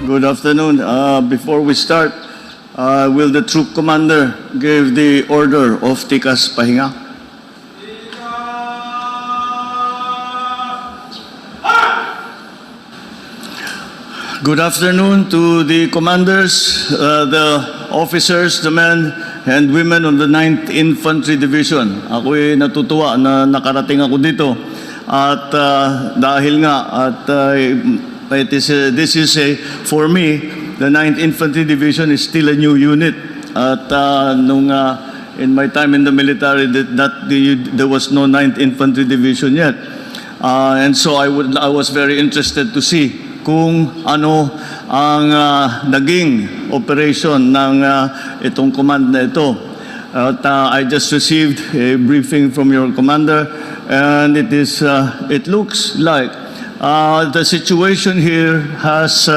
Good afternoon. Before we start, will the troop commander give the order of Tikas Pahinga? Good afternoon to the commanders, the officers, the men and women of the 9th Infantry Division. Ako'y natutuwa na nakarating ako dito at dahil nga at this is for me, the 9th Infantry Division is still a new unit. At in my time in the military, there was no 9th Infantry Division yet. And so I was very interested to see kung ano ang naging operation ng itong command na ito. At I just received a briefing from your commander, and it looks like the situation here has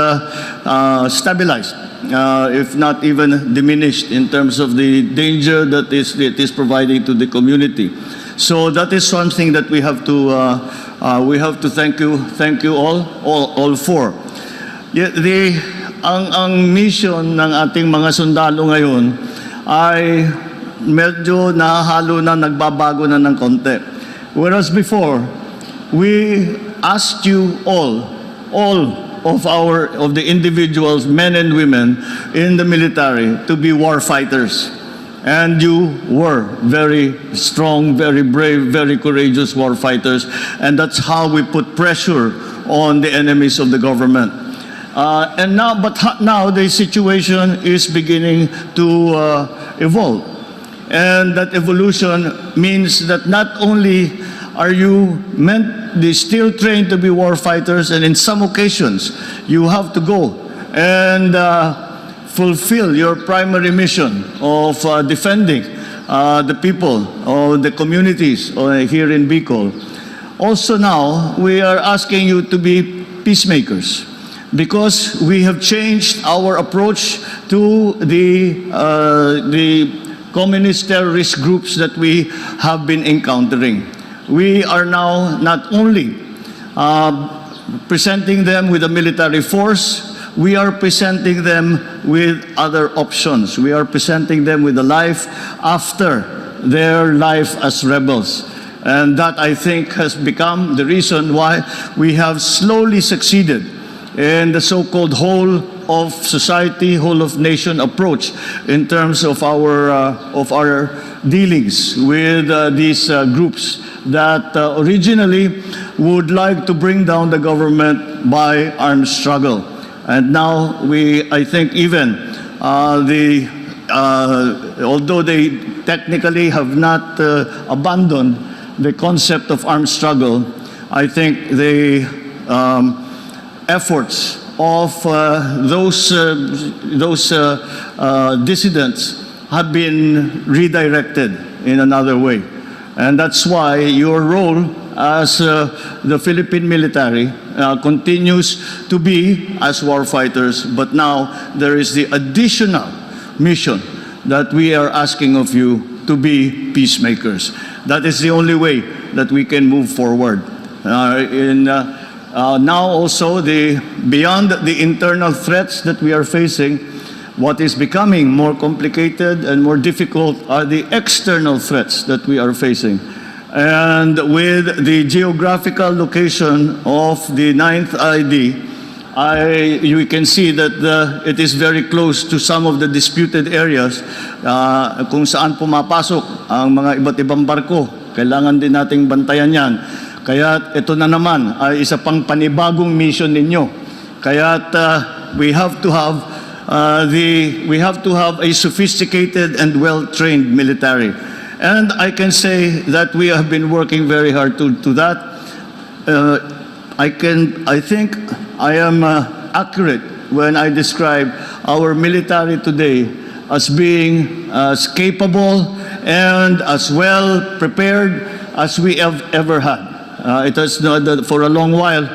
stabilized, if not even diminished, in terms of the danger that it is providing to the community. So that is something that we have to thank you all for. Ang mission ng ating mga sundalo ngayon ay medyo nahalo na, nagbabago na ng konti. Whereas before, we asked you all of the individuals, men and women in the military, to be war fighters. And you were very strong, very brave, very courageous war fighters. And that's how we put pressure on the enemies of the government. But now the situation is beginning to evolve. And that evolution means that not only are you still trained to be war fighters, and in some occasions you have to go and fulfill your primary mission of defending the people or the communities here in Bicol. Also now, we are asking you to be peacemakers because we have changed our approach to the communist terrorist groups that we have been encountering. We are now not only presenting them with a military force, we are presenting them with other options. We are presenting them with a life after their life as rebels. And that, I think, has become the reason why we have slowly succeeded in the so-called whole of society, whole of nation approach in terms of our dealings with these groups that originally would like to bring down the government by armed struggle. And now I think even although they technically have not abandoned the concept of armed struggle, I think the efforts of those dissidents have been redirected in another way. And that's why your role as the Philippine military continues to be as war fighters, but now there is the additional mission that we are asking of you to be peacemakers. That is the only way that we can move forward. Now also, beyond the internal threats that we are facing, what is becoming more complicated and more difficult are the external threats that we are facing. And with the geographical location of the 9th ID, you can see that it is very close to some of the disputed areas kung saan pumapasok ang mga iba't ibang barko. Kailangan din nating bantayan yan. Kaya ito na naman ay isa pang panibagong mission ninyo. Kaya we have to have a sophisticated and well-trained military. And I can say that we have been working very hard to that. I think I am accurate when I describe our military today as being as capable and as well prepared as we have ever had. It has for a long while.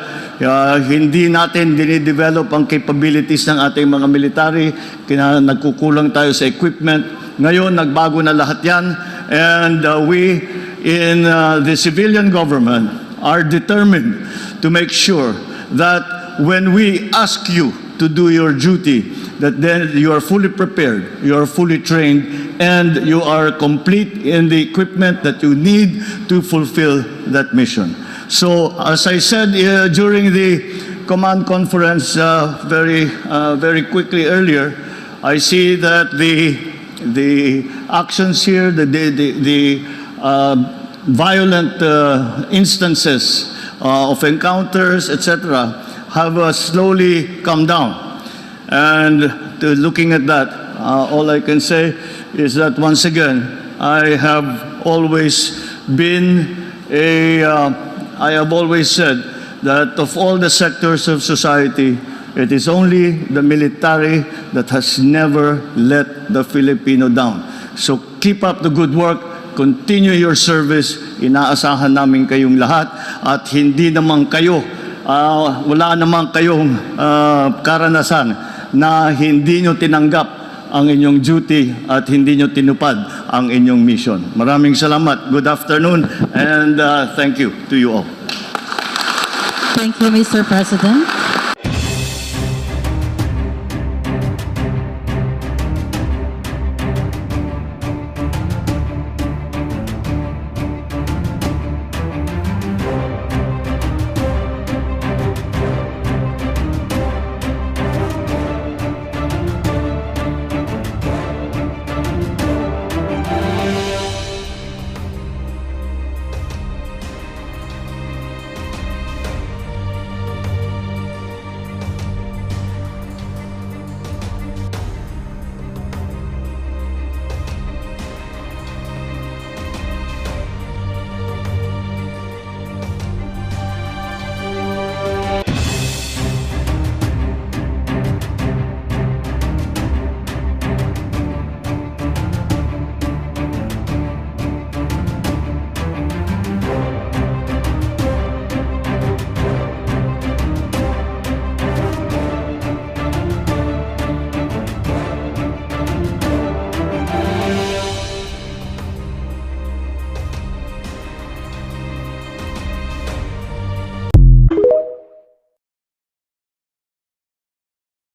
Hindi natin dinidevelop ang capabilities ng ating mga military, nagkukulang tayo sa equipment. Ngayon, nagbago na lahat yan, and we in the civilian government are determined to make sure that when we ask you to do your duty, that then you are fully prepared, you are fully trained, and you are complete in the equipment that you need to fulfill that mission. So, as I said during the command conference very quickly earlier, I see that the actions here, the violent instances of encounters, etc., have slowly come down. And looking at that, all I can say is that once again, I have always said that of all the sectors of society, it is only the military that has never let the Filipino down. So keep up the good work, continue your service, inaasahan namin kayong lahat, at hindi naman kayo, wala naman kayong karanasan na hindi nyo tinanggap ang inyong duty at hindi nyo tinupad ang inyong mission. Maraming salamat. Good afternoon, and thank you to you all. Thank you, Mr. President.